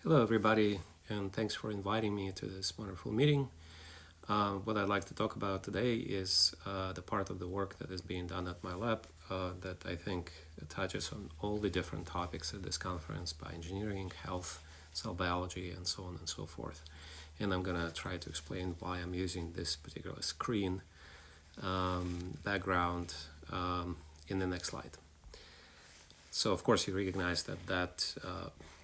Hello everybody, and thanks for inviting me to this wonderful meeting. What I'd like to talk about today is the part of the work that is being done at my lab that I think touches on all the different topics at this conference by engineering, health, cell biology, and so on and so forth. And I'm going to try to explain why I'm using this particular screen background in the next slide. So of course you recognize that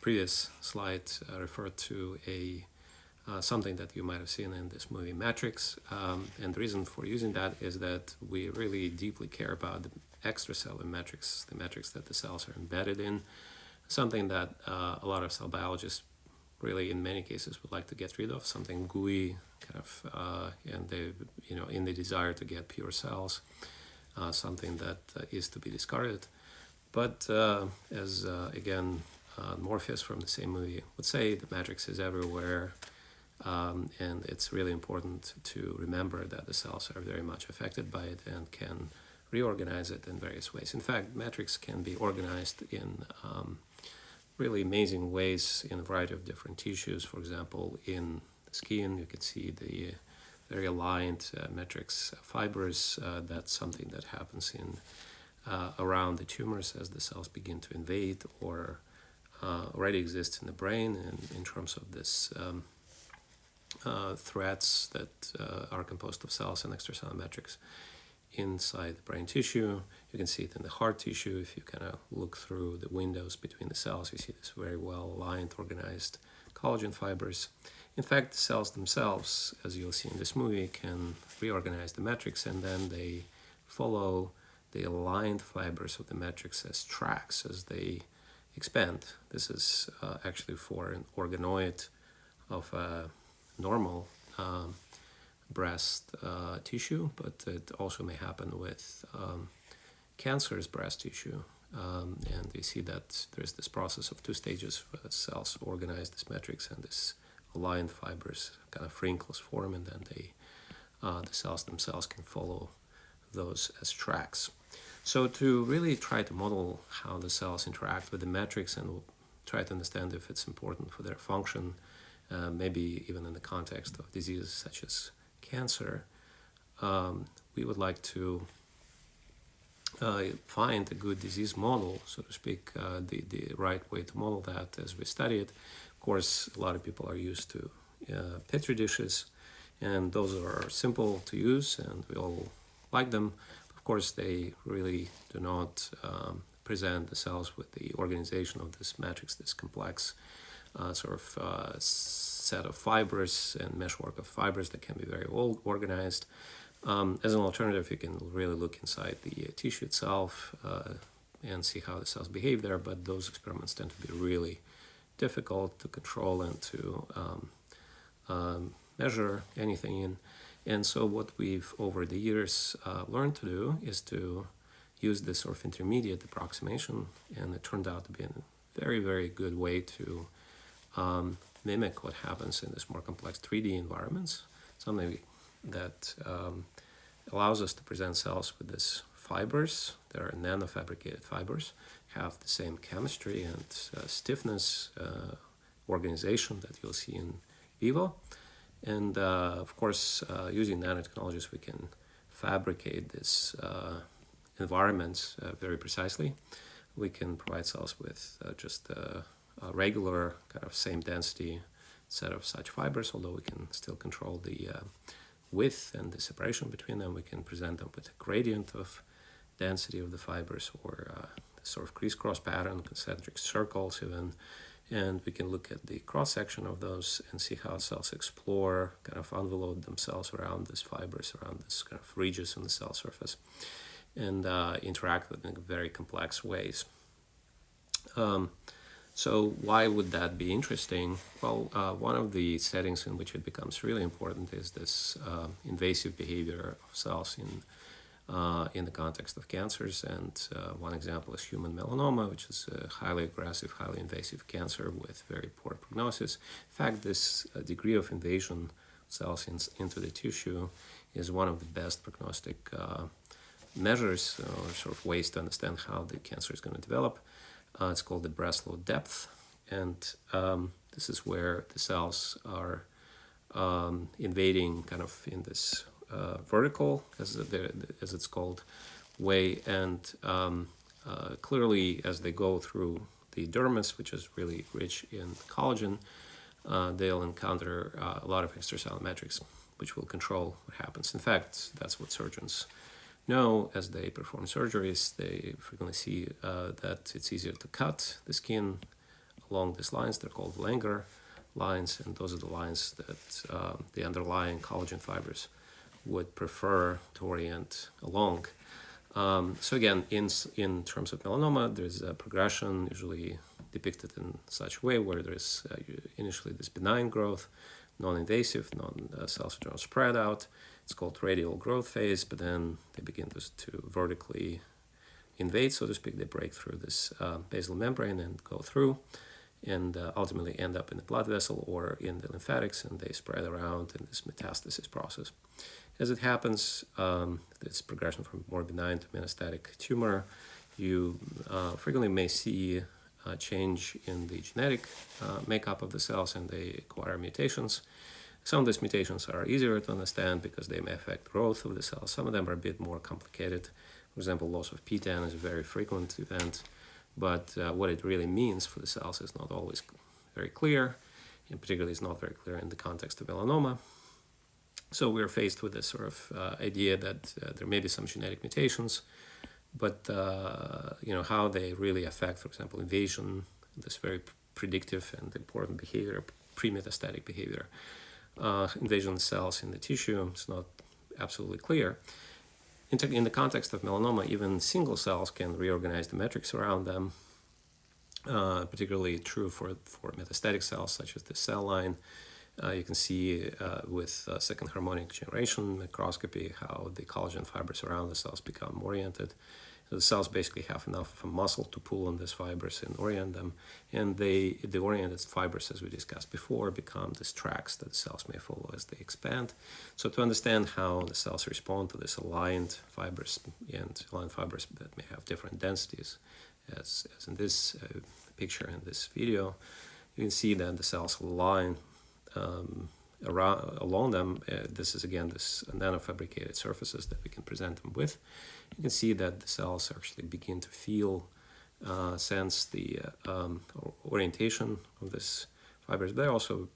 previous slide referred to something that you might have seen in this movie Matrix, and the reason for using that is that we really deeply care about the extracellular matrix, the matrix that the cells are embedded in, something that a lot of cell biologists really in many cases would like to get rid of, something gooey kind of, and they, in the desire to get pure cells, something that is to be discarded. But as again, Morpheus from the same movie would say, the matrix is everywhere, and it's really important to remember that the cells are very much affected by it and can reorganize it in various ways. In fact, matrix can be organized in really amazing ways in a variety of different tissues. For example, in the skin, you can see the very aligned matrix fibers. That's something that happens in around the tumors as the cells begin to invade, or already exists in the brain in terms of this threads that are composed of cells and extracellular matrix inside the brain tissue. You can see it in the heart tissue. If you kind of look through the windows between the cells, you see this very well aligned, organized collagen fibers. In fact, the cells themselves, as you'll see in this movie, can reorganize the matrix, and then they follow the aligned fibers of the matrix as tracks as they expand. This is actually for an organoid of a normal breast tissue, but it also may happen with cancerous breast tissue. And we see that there's this process of two stages where the cells organize this matrix, and this aligned fibers kind of wrinkles form, and then the cells themselves can follow those as tracks. So to really try to model how the cells interact with the matrix and try to understand if it's important for their function, maybe even in the context of diseases such as cancer, we would like to find a good disease model, so to speak, the right way to model that as we study it. Of course, a lot of people are used to Petri dishes, and those are simple to use, and we all like them. Of course, they really do not present the cells with the organization of this matrix, this complex sort of set of fibers and meshwork of fibers that can be very well organized. As an alternative, you can really look inside the tissue itself and see how the cells behave there, but those experiments tend to be really difficult to control and to measure anything in. And so what we've over the years learned to do is to use this sort of intermediate approximation, and it turned out to be a very, very good way to mimic what happens in this more complex 3D environments, something that allows us to present cells with these fibers. They are nanofabricated fibers, have the same chemistry and stiffness, organization that you'll see in vivo. And of course, using nanotechnologies, we can fabricate these environments very precisely. We can provide cells with just a regular kind of same density set of such fibers, although we can still control the width and the separation between them. We can present them with a gradient of density of the fibers, or sort of crisscross pattern, concentric circles even. And we can look at the cross-section of those and see how cells explore, kind of envelope themselves around these fibers, around this kind of ridges on the cell surface, and interact with them in very complex ways. So why would that be interesting? Well, one of the settings in which it becomes really important is this invasive behavior of cells in the context of cancers. And one example is human melanoma, which is a highly aggressive, highly invasive cancer with very poor prognosis. In fact, this degree of invasion of cells into the tissue is one of the best prognostic measures, or sort of ways to understand how the cancer is going to develop. It's called the Breslow depth. And This is where the cells are invading kind of in this vertical, as it's called, way, and clearly as they go through the dermis, which is really rich in collagen, they'll encounter a lot of extracellular matrix, which will control what happens. In fact, that's what surgeons know as they perform surgeries. They frequently see that it's easier to cut the skin along these lines. They're called Langer lines, and those are the lines that the underlying collagen fibers would prefer to orient along. So again, in terms of melanoma, there's a progression usually depicted in such a way where there's initially this benign growth, non-invasive, cells don't spread out. It's called radial growth phase, but then they begin to vertically invade, so to speak. They break through this basal membrane and go through, and ultimately end up in the blood vessel or in the lymphatics, and they spread around in this metastasis process. As it happens, this progression from more benign to metastatic tumor, you frequently may see a change in the genetic makeup of the cells, and they acquire mutations. Some of these mutations are easier to understand because they may affect growth of the cells. Some of them are a bit more complicated. For example, loss of PTEN is a very frequent event, but what it really means for the cells is not always very clear, and particularly is not very clear in the context of melanoma. So we're faced with this sort of idea that there may be some genetic mutations, but how they really affect, for example, invasion, this very predictive and important behavior, pre-metastatic behavior, invasion of cells in the tissue is not absolutely clear. In the context of melanoma, even single cells can reorganize the matrix around them, particularly true for metastatic cells, such as the cell line. You can see with second harmonic generation microscopy how the collagen fibers around the cells become oriented. The cells basically have enough of a muscle to pull on these fibers and orient them, and the oriented fibers, as we discussed before, become these tracks that the cells may follow as they expand. So to understand how the cells respond to these aligned fibers that may have different densities, as in this picture in this video, you can see that the cells align along them. This is again this nanofabricated surfaces that we can present them with. You can see that the cells actually begin to feel, sense the orientation of these fibers. They also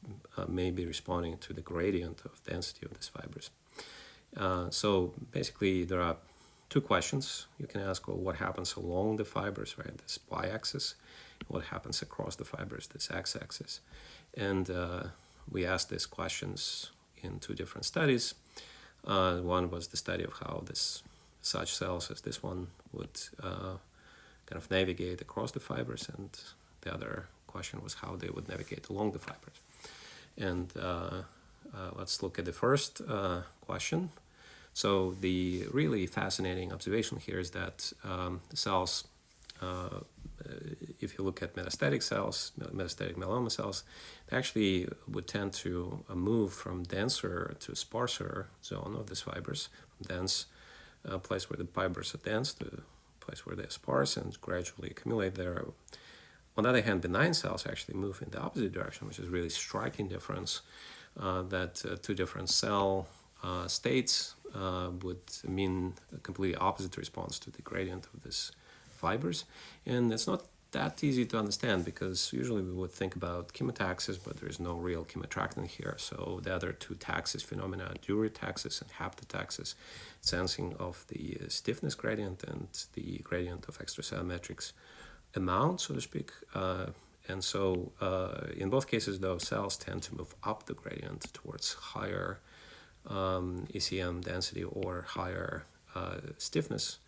may be responding to the gradient of density of these fibers. So basically there are two questions you can ask. Well, what happens along the fibers, right, this y-axis? What happens across the fibers, this x-axis? And we asked these questions in two different studies. One was the study of how such cells as this one would kind of navigate across the fibers, and the other question was how they would navigate along the fibers. And let's look at the first question. So the really fascinating observation here is that the cells, if you look at metastatic cells, metastatic melanoma cells, they actually would tend to move from denser to sparser zone of these fibers, from dense place where the fibers are dense to place where they're sparse and gradually accumulate there. On the other hand, benign cells actually move in the opposite direction, which is really striking difference, that two different cell states would mean a completely opposite response to the gradient of these fibers. And it's not that easy to understand because usually we would think about chemotaxis, but there is no real chemoattractant here. So the other two taxis phenomena, duritaxis and haptotaxis, sensing of the stiffness gradient and the gradient of extracellular matrix amount, so to speak. And so in both cases, those cells tend to move up the gradient towards higher ECM density or higher stiffness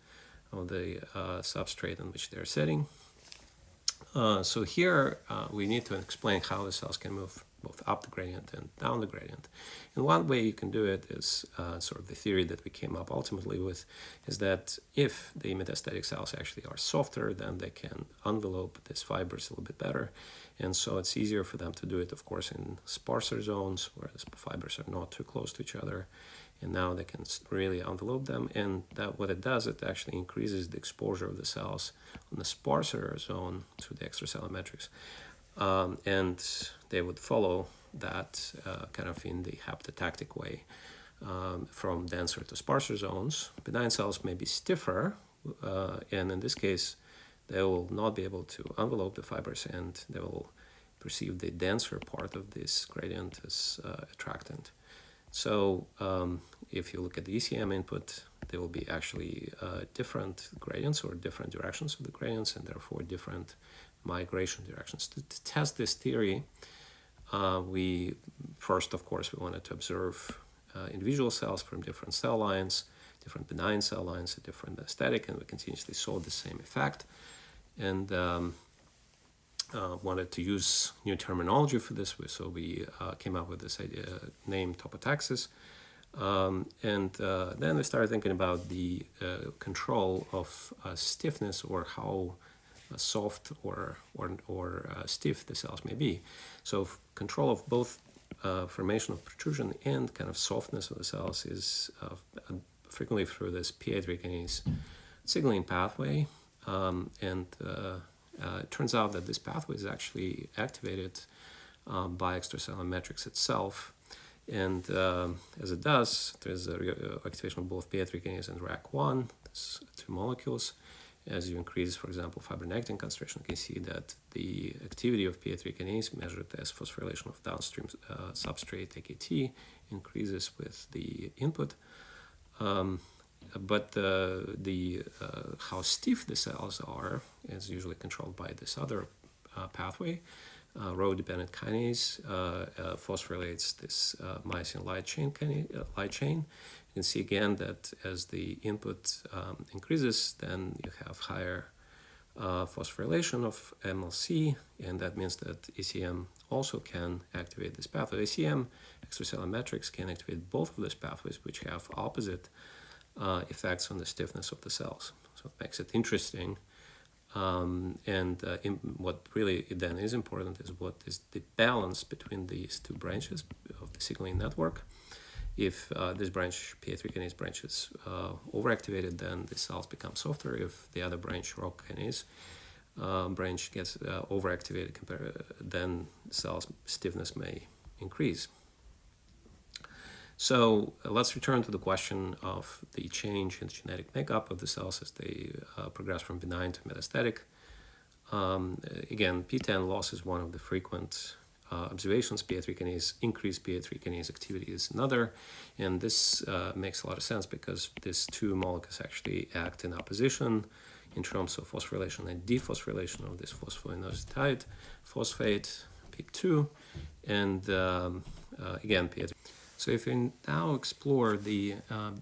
of the substrate in which they're sitting. So here we need to explain how the cells can move both up the gradient and down the gradient. And one way you can do it is sort of the theory that we came up ultimately with, is that if the metastatic cells actually are softer, then they can envelope these fibers a little bit better. And so it's easier for them to do it, of course, in sparser zones where the fibers are not too close to each other. And now they can really envelope them. And that what it does, it actually increases the exposure of the cells on the sparser zone to the extracellular matrix. and they would follow that kind of in the haptotactic way from denser to sparser zones. Benign cells may be stiffer, and in this case, they will not be able to envelope the fibers, and they will perceive the denser part of this gradient as attractant. So if you look at the ECM input, there will be actually different gradients or different directions of the gradients, and therefore different migration directions. To test this theory, we first, of course, we wanted to observe individual cells from different cell lines, different benign cell lines, a different aesthetic, and we continuously saw the same effect. And wanted to use new terminology for this, so we came up with this idea named topotaxis. And then we started thinking about the control of stiffness, or how soft or stiff the cells may be. So control of both formation of protrusion and kind of softness of the cells is frequently through this P8 kinase signaling pathway. It turns out that this pathway is actually activated by extracellular matrix itself. And as it does, there's activation of both P8 kinase and RAC1, these two molecules. As you increase, for example, fibronectin concentration, you can see that the activity of P8 kinase measured as phosphorylation of downstream substrate AKT increases with the input. But how stiff the cells are is usually controlled by this other pathway. Rho-dependent kinase phosphorylates this myosin light chain. You can see again that as the input increases, then you have higher phosphorylation of MLC, and that means that ECM also can activate this pathway. ECM, extracellular matrix, can activate both of these pathways, which have opposite effects on the stiffness of the cells. So it makes it interesting. What really then is important is what is the balance between these two branches of the signaling network. If this branch, P8 kinase branch, is overactivated, then the cells become softer. If the other branch, ROC kinase branch, gets overactivated, then cells stiffness may increase. So let's return to the question of the change in genetic makeup of the cells as they progress from benign to metastatic. Again, P10 loss is one of the frequent observations. P8 kinase, increased P8 kinase activity is another, and this makes a lot of sense because these two molecules actually act in opposition in terms of phosphorylation and dephosphorylation of this phosphoinositide phosphate, PEEK2, and again, P8. So if you now explore the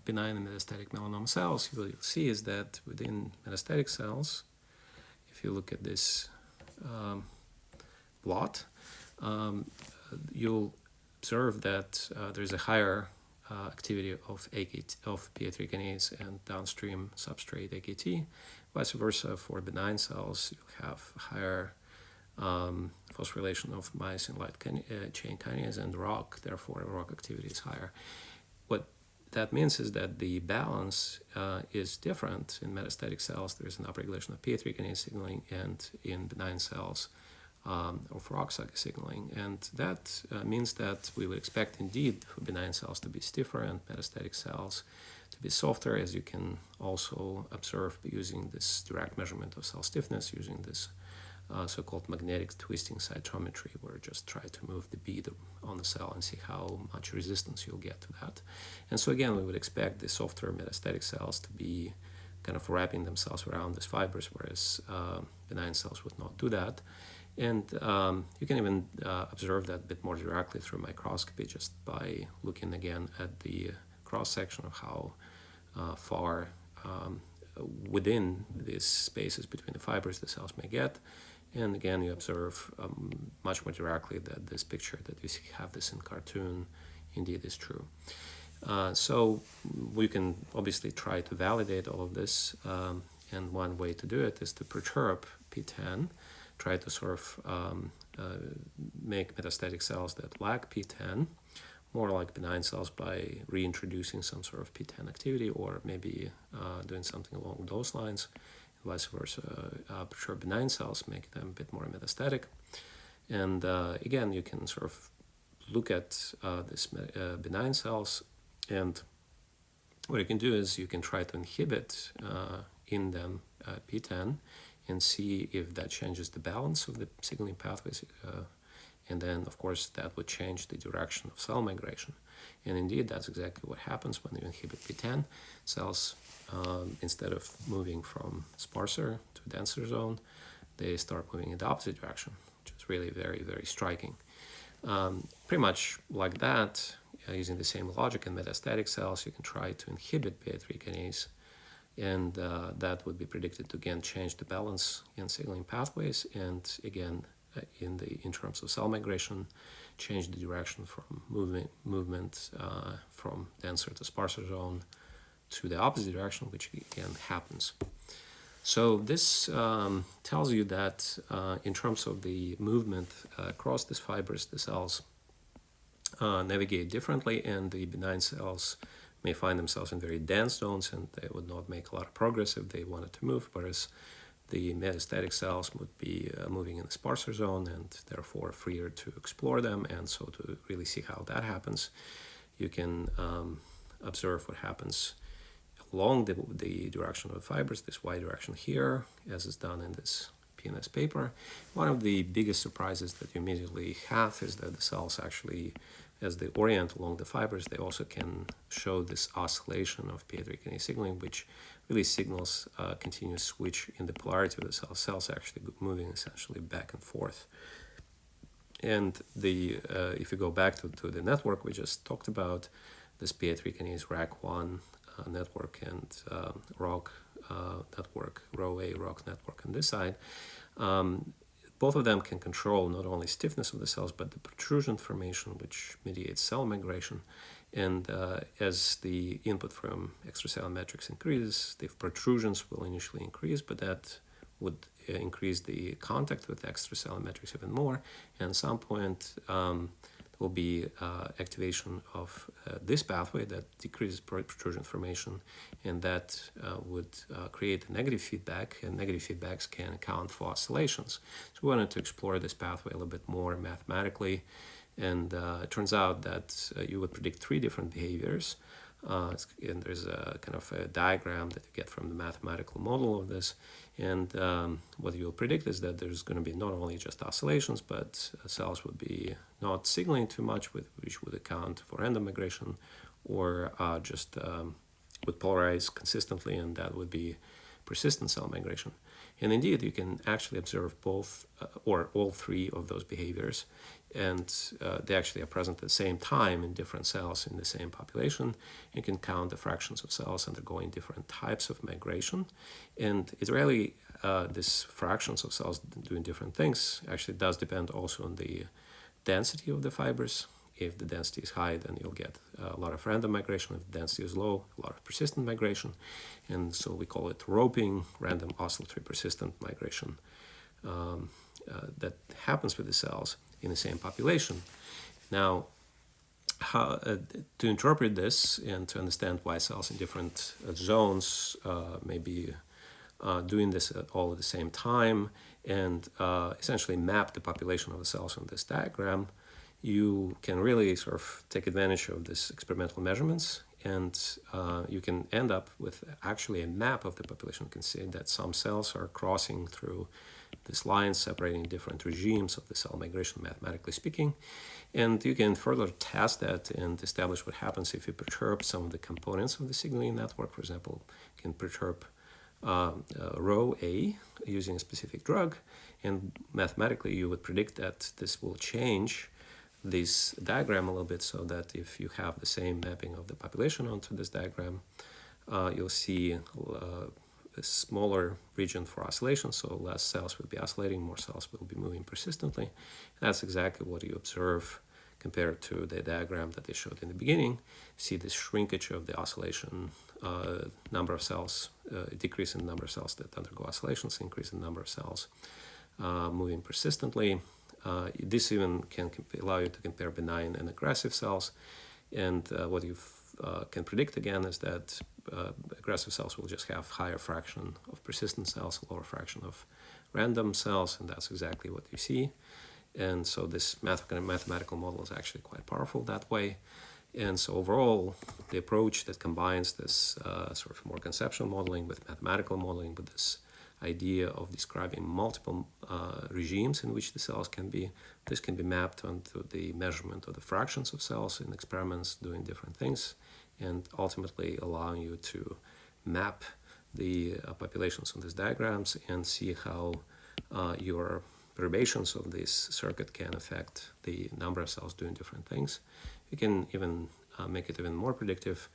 benign and metastatic melanoma cells, what you'll see is that within metastatic cells, if you look at this plot, you'll observe that there's a higher activity of P8 kinase and downstream substrate AKT. Vice versa, for benign cells, you have higher phosphorylation of myosin light chain kinase and ROC, therefore ROC activity is higher. What that means is that the balance is different. In metastatic cells, there's an upregulation of P8 kinase signaling, and in benign cells of ROC signaling. And that means that we would expect indeed for benign cells to be stiffer and metastatic cells to be softer, as you can also observe using this direct measurement of cell stiffness using this so-called magnetic twisting cytometry, where you just try to move the bead on the cell and see how much resistance you'll get to that. And so again, we would expect the softer metastatic cells to be kind of wrapping themselves around these fibers, whereas benign cells would not do that. And you can even observe that a bit more directly through microscopy, just by looking again at the cross-section of how far within these spaces between the fibers the cells may get. And again, you observe much more directly that this picture that we have this in cartoon indeed is true. So we can obviously try to validate all of this, and one way to do it is to perturb P10, try to sort of make metastatic cells that lack P10 more like benign cells by reintroducing some sort of P10 activity, or maybe doing something along those lines. Vice versa, perturb benign cells, make them a bit more metastatic. And again, you can sort of look at these benign cells, and what you can do is you can try to inhibit in them P10 and see if that changes the balance of the signaling pathways. And then, of course, that would change the direction of cell migration. And indeed, that's exactly what happens when you inhibit P10. Cells, instead of moving from sparser to denser zone, they start moving in the opposite direction, which is really very, very striking. Pretty much like that, using the same logic in metastatic cells, you can try to inhibit PI3 kinase, and that would be predicted to again change the balance in signaling pathways, and again, in terms of cell migration, change the direction from movement from denser to sparser zone to the opposite direction, which again happens. So this tells you that in terms of the movement across these fibers, the cells navigate differently, and the benign cells may find themselves in very dense zones, and they would not make a lot of progress if they wanted to move, whereas the metastatic cells would be moving in the sparser zone and therefore freer to explore them. And so to really see how that happens, you can observe what happens along the direction of the fibers, this Y direction here, as is done in this PNS paper. One of the biggest surprises that you immediately have is that the cells actually, as they orient along the fibers, they also can show this oscillation of PI3 kinase signaling, which really signals a continuous switch in the polarity of the cells. Cells actually moving essentially back and forth. And if you go back to the network we just talked about, this PI3 kinase RAC1 network and ROC network, ROA ROC network on this side, both of them can control not only stiffness of the cells, but the protrusion formation, which mediates cell migration. And as the input from extracellular metrics increases, the protrusions will initially increase, but that would increase the contact with extracellular metrics even more. And at some point, will be activation of this pathway that decreases protrusion formation, and that would create a negative feedback, and negative feedbacks can account for oscillations. So we wanted to explore this pathway a little bit more mathematically, and it turns out that you would predict 3 different behaviors, and there's a kind of a diagram that you get from the mathematical model of this, and what you'll predict is that there's going to be not only just oscillations, but cells would be not signaling too much, which would account for random migration, or just would polarize consistently, and that would be persistent cell migration. And indeed, you can actually observe both or all 3 of those behaviors, and they actually are present at the same time in different cells in the same population. You can count the fractions of cells undergoing different types of migration, and it really, these fractions of cells doing different things actually does depend also on the density of the fibers. If the density is high, then you'll get a lot of random migration. If the density is low, a lot of persistent migration. And so we call it roping, random oscillatory persistent migration that happens with the cells in the same population. Now, to interpret this and to understand why cells in different zones may be doing this all at the same time, and essentially map the population of the cells on this diagram, you can really sort of take advantage of these experimental measurements, and you can end up with actually a map of the population. You can see that some cells are crossing through this line separating different regimes of the cell migration, mathematically speaking. And you can further test that and establish what happens if you perturb some of the components of the signaling network. For example, you can perturb row A using a specific drug, and mathematically you would predict that this will change this diagram a little bit, so that if you have the same mapping of the population onto this diagram, you'll see a smaller region for oscillation, so less cells will be oscillating, more cells will be moving persistently. And that's exactly what you observe compared to the diagram that they showed in the beginning. See this shrinkage of the oscillation number of cells, decrease in the number of cells that undergo oscillations, increase in the number of cells moving persistently. This even can allow you to compare benign and aggressive cells. And what you can predict again is that aggressive cells will just have higher fraction of persistent cells, lower fraction of random cells, and that's exactly what you see. And so this mathematical model is actually quite powerful that way. And so overall, the approach that combines this sort of more conceptual modeling with mathematical modeling, with this idea of describing multiple regimes in which the cells can be, this can be mapped onto the measurement of the fractions of cells in experiments doing different things, and ultimately allowing you to map the populations on these diagrams and see how your perturbations of this circuit can affect the number of cells doing different things. You can even make it even more predictive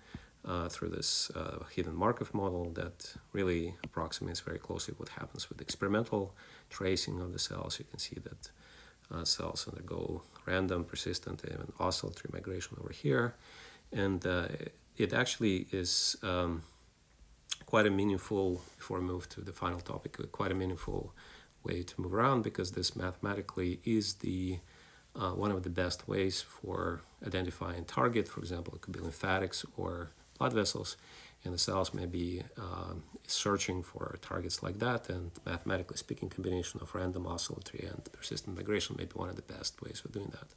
through this hidden Markov model that really approximates very closely what happens with experimental tracing of the cells. You can see that cells undergo random, persistent, even oscillatory migration over here. And it actually is quite a meaningful, before we move to the final topic, quite a meaningful way to move around, because this mathematically is the one of the best ways for identifying target. For example, it could be lymphatics or blood vessels, and the cells may be searching for targets like that, and mathematically speaking, combination of random, oscillatory, and persistent migration may be one of the best ways for doing that.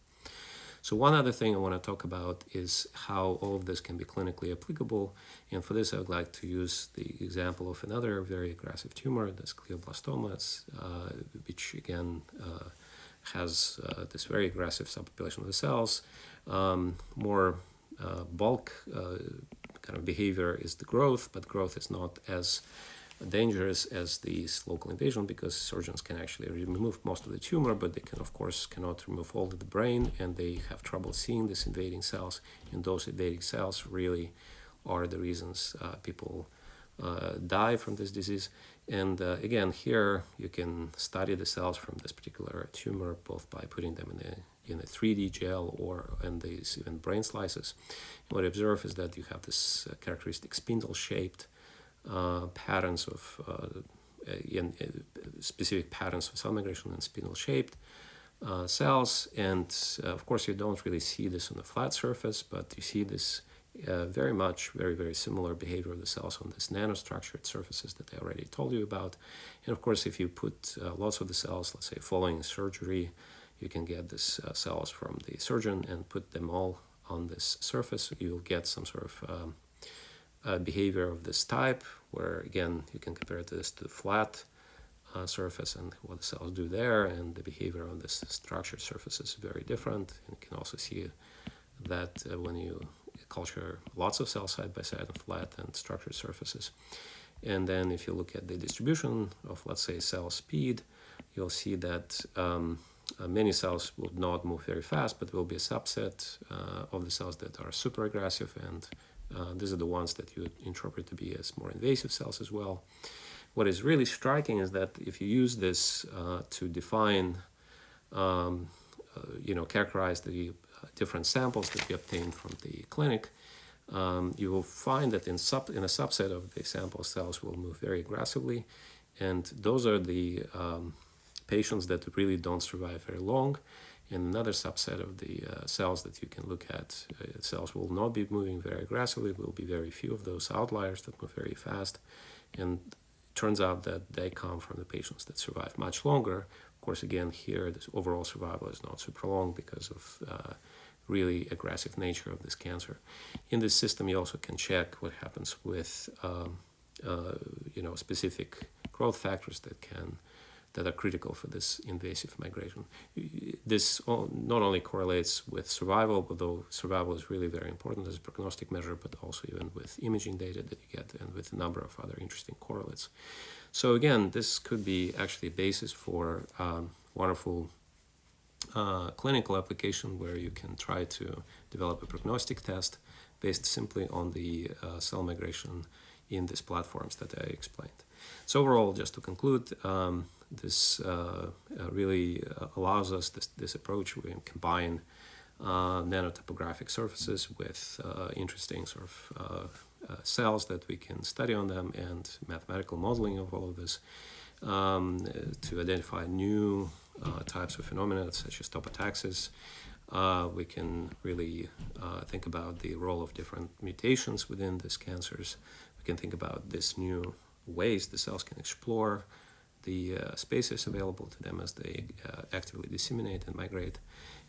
So one other thing I want to talk about is how all of this can be clinically applicable, and for this I would like to use the example of another very aggressive tumor, this glioblastoma, which again has this very aggressive subpopulation of the cells. More bulk kind of behavior is the growth, but growth is not as dangerous as these local invasion, because surgeons can actually remove most of the tumor, but they can, of course, cannot remove all of the brain, and they have trouble seeing these invading cells, and those invading cells really are the reasons people die from this disease. And again, here you can study the cells from this particular tumor, both by putting them in a 3D gel or in these even brain slices. And what you observe is that you have this characteristic spindle-shaped patterns of specific patterns of cell migration and spindle-shaped cells. And of course, you don't really see this on a flat surface, but you see this very similar behavior of the cells on these nanostructured surfaces that I already told you about. And of course, if you put lots of the cells, let's say following surgery, you can get these cells from the surgeon and put them all on this surface. You'll get some sort of behavior of this type, where again you can compare this to the flat surface and what the cells do there, and the behavior on this structured surface is very different. And you can also see that when you culture lots of cells side by side on flat and structured surfaces. And then if you look at the distribution of, let's say, cell speed, you'll see that many cells will not move very fast, but will be a subset of the cells that are super aggressive, and these are the ones that you interpret to be as more invasive cells as well. What is really striking is that if you use this to define, characterize the different samples that you obtain from the clinic, you will find that in a subset of the sample, cells will move very aggressively, and those are the patients that really don't survive very long. In another subset of the cells that you can look at, cells will not be moving very aggressively, will be very few of those outliers that move very fast, and it turns out that they come from the patients that survive much longer. Of course, again, here, this overall survival is not super long because of really aggressive nature of this cancer. In this system, you also can check what happens with specific growth factors that are critical for this invasive migration. This not only correlates with survival, although survival is really very important as a prognostic measure, but also even with imaging data that you get, and with a number of other interesting correlates. So again, this could be actually a basis for wonderful clinical application, where you can try to develop a prognostic test based simply on the cell migration in these platforms that I explained. So overall, just to conclude, this really allows us, this approach, we combine nanotopographic surfaces with interesting sort of cells that we can study on them, and mathematical modeling of all of this to identify new types of phenomena such as topotaxis. We can really think about the role of different mutations within these cancers. We can think about this new ways the cells can explore the spaces available to them as they actively disseminate and migrate.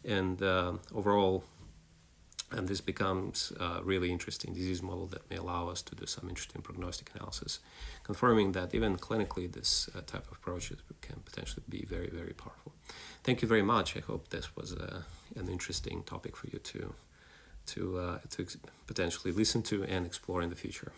And overall, and this becomes a really interesting disease model that may allow us to do some interesting prognostic analysis, confirming that even clinically this type of approaches can potentially be very, very powerful. Thank you very much. I hope this was an interesting topic for you to potentially listen to and explore in the future.